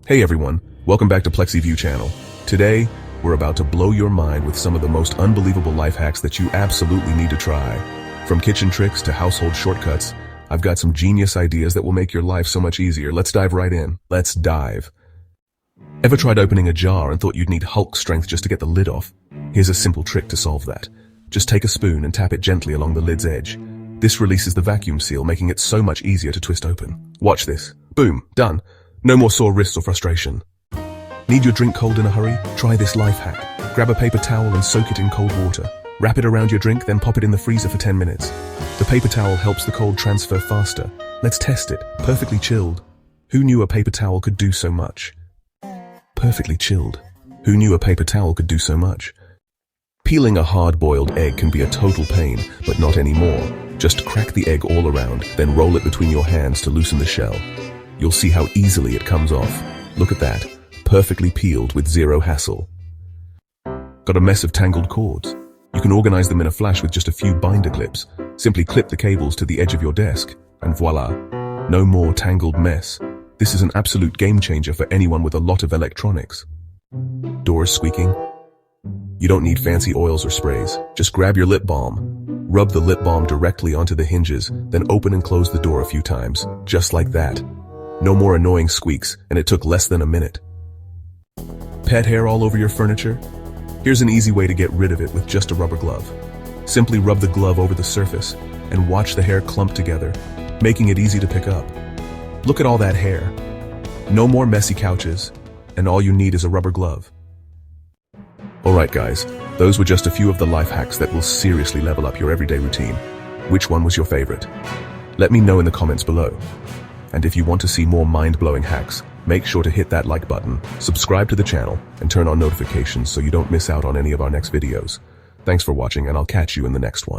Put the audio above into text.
Hey everyone, welcome back to PlexiView channel. Today, we're about to blow your mind with some of the most unbelievable life hacks that you absolutely need to try. From kitchen tricks to household shortcuts, I've got some genius ideas that will make your life so much easier. Let's dive right in. Let's dive. Ever tried opening a jar and thought you'd need Hulk strength just to get the lid off? Here's a simple trick to solve that. Just take a spoon and tap it gently along the lid's edge. This releases the vacuum seal, making it so much easier to twist open. Watch this. Boom, done. No more sore wrists or frustration. Need your drink cold in a hurry? Try this life hack. Grab a paper towel and soak it in cold water. Wrap it around your drink, then pop it in the freezer for 10 minutes. The paper towel helps the cold transfer faster. Let's test it. Perfectly chilled. Who knew a paper towel could do so much? Perfectly chilled. Who knew a paper towel could do so much? Peeling a hard-boiled egg can be a total pain, but not anymore. Just crack the egg all around, then roll it between your hands to loosen the shell. You'll see how easily it comes off. Look at that. Perfectly peeled with zero hassle. Got a mess of tangled cords? You can organize them in a flash with just a few binder clips. Simply clip the cables to the edge of your desk, and voila. No more tangled mess. This is an absolute game changer for anyone with a lot of electronics. Doors squeaking? You don't need fancy oils or sprays. Just grab your lip balm. Rub the lip balm directly onto the hinges, then open and close the door a few times, just like that. No more annoying squeaks, and it took less than a minute. Pet hair all over your furniture? Here's an easy way to get rid of it with just a rubber glove. Simply rub the glove over the surface and watch the hair clump together, making it easy to pick up. Look at all that hair. No more messy couches, and all you need is a rubber glove. Alright guys, those were just a few of the life hacks that will seriously level up your everyday routine. Which one was your favorite? Let me know in the comments below. And if you want to see more mind-blowing hacks, make sure to hit that like button, subscribe to the channel, and turn on notifications so you don't miss out on any of our next videos. Thanks for watching, and I'll catch you in the next one.